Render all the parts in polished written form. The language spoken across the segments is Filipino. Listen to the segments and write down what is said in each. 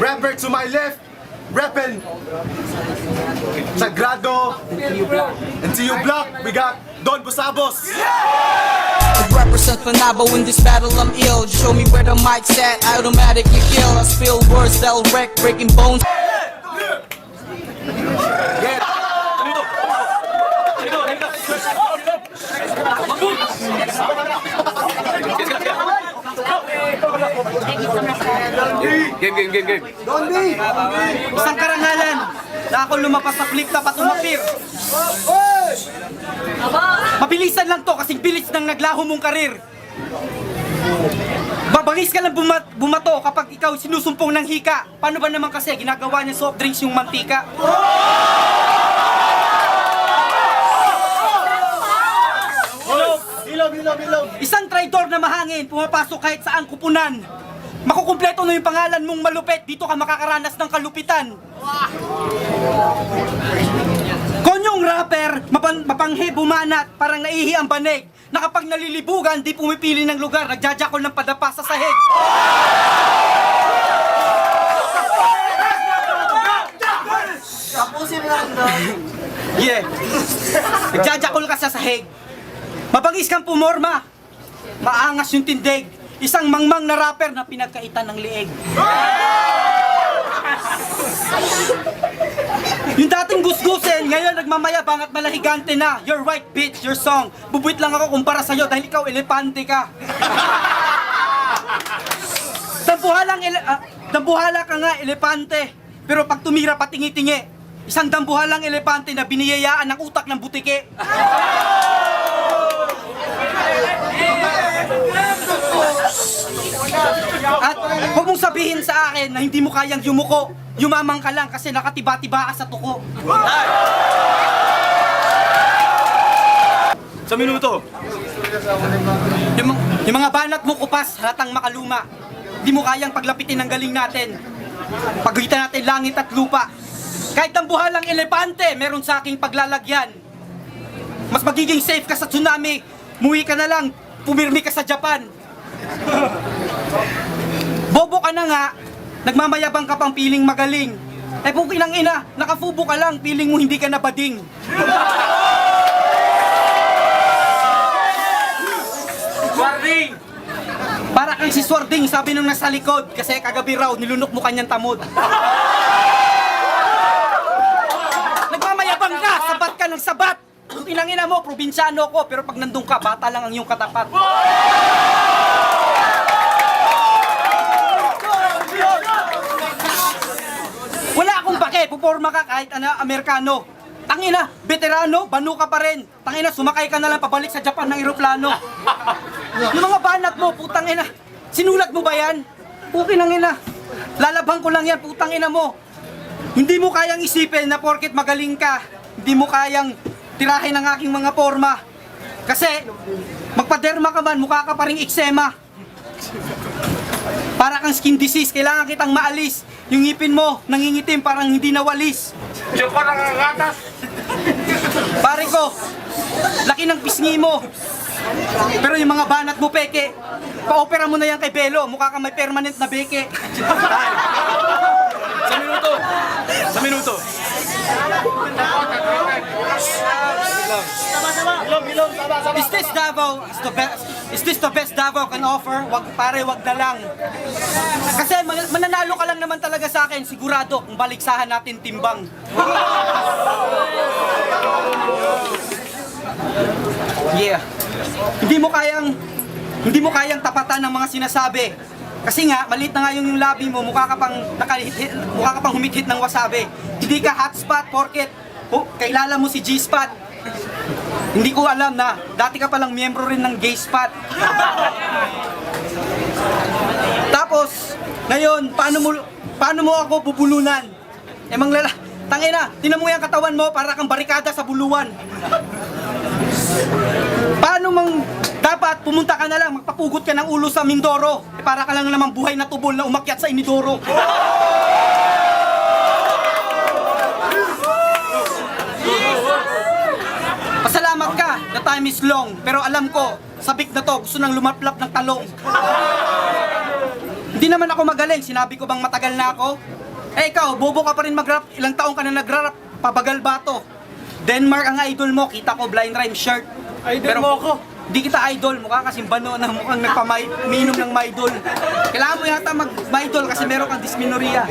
rapper to my left, reppin' Sagrado. And to you block, we got Don Busabos. I represent Fanabo in this battle, I'm ill. Just show me where the mic's at, I automatically kill. I spill words that'll wreck, breaking bones. Game. Isang karangalan na ako lumapas sa flip top at umapir. Mabilisan lang to kasing bilis ng naglaho mong karir. Babangis ka lang bumato kapag ikaw sinusumpong ng hika. Paano ba naman kasi ginagawa niya soft drinks yung mantika? Isang traidor na mahangin, pumapasok kahit saan kupunan. Makukumpleto na yung pangalan mong malupit, dito ka makakaranas ng kalupitan. Konyong rapper, mapanghe bumanat, parang naihi ang banig. Na kapag nalilibugan, di pumipili ng lugar, nagjajakol ng padapa sa sahig. Tapusin lang doon. Yeah. Nagjajakol ka sa sahig. Mabangis kang pumorma. Maangas yung tindig. Isang mangmang na rapper na pinagkaitan ng lieg. Yung dating gusgusin, ngayon nagmamayabang at malahigante na. You're right bitch, your song. Bubuit lang ako kumpara sa'yo dahil ikaw elepante ka. Dambuhala ka nga, elepante. Pero pag tumira patingi-tingi, isang dambuhalang elepante na biniyayaan ng utak ng butike. At huwag mong sabihin sa akin na hindi mo kayang yumuko. Yumamang ka lang kasi nakatiba-tiba ka sa tuko. Sa minuto. Yung mga banat mo kupas, halatang makaluma. Hindi mo kayang paglapitin ng galing natin. Pagitan natin langit at lupa. Kahit ang buhalang elepante, meron sa aking paglalagyan. Mas magiging safe ka sa tsunami. Muwi ka na lang, pumirmi ka sa Japan. Bobo ka na nga, nagmamayabang ka pang piling magaling. Eh pukin ng ina, nakafubo ka lang, piling mo hindi ka na bading. Swarding! Para kang si Swarding, sabi nung nasa likod, kasi kagabi raw, nilunok mo kanyang tamod. Nagmamayabang ka, sabat ka ng sabat. Pukin ng ina mo, probinsyano ko, pero pag nandun ka, bata lang ang iyong katapat. Wala akong pake, puporma ka kahit Amerikano. Tangina, veterano, banu ka pa rin. Tangina, sumakay ka na lang pabalik sa Japan ng eroplano. Yung mga banat mo, putang ina, sinulat mo ba yan? Pukin ng ina, lalabang ko lang yan, putang ina mo. Hindi mo kayang isipin na porket magaling ka, hindi mo kayang tirahin ang aking mga forma. Kasi, magpaderma ka man, mukha ka pa ring eksema. Para kang skin disease, kailangan kitang maalis. Yung ngipin mo, nangingitim, parang hindi nawalis. Yung parang gatas. Pare ko, laki ng pisngi mo. Pero yung mga banat mo peke, pa-opera mo na yan kay Belo, mukha ka may permanent na beke. Sa minuto. Is this Davao? Is this the best Davao can offer? Wag na lang. Kasi mananalo ka lang naman talaga sa akin, sigurado kung baliksahan natin timbang. Yeah. Hindi mo kayang tapatan ng mga sinasabi. Kasi nga, maliit na nga yung labi mo, mukha ka pang humithit ng wasabi. Hindi ka hotspot porket kailala mo si G-Spot. Hindi ko alam na dati ka palang miyembro rin ng gay spot. Tapos, ngayon, paano mo ako bubulunan? Tangina, tinan mo yung katawan mo para kang barikada sa buluan. Paano dapat pumunta ka na lang, magpapugot ka ng ulo sa Mindoro. Para ka lang namang buhay na tubol na umakyat sa Inidoro. Pasalamat ka, the time is long. Pero alam ko, sabik na to, gusto nang lumaplap ng talong. Hindi naman ako magaling, sinabi ko bang matagal na ako? Eh ikaw, bobo ka pa rin mag-rap. Ilang taong ka na nag-rap, pabagal bato. Denmark ang idol mo, kita ko blind rhyme shirt. Idol mo ako. Di kita idol, mukha kasing bano na mukhang nagpaminom ng maidol. Kailangan mo yata mag-maidol kasi meron kang dysmenorrhea.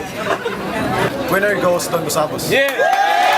Winner goes Don Busabos. Yeah!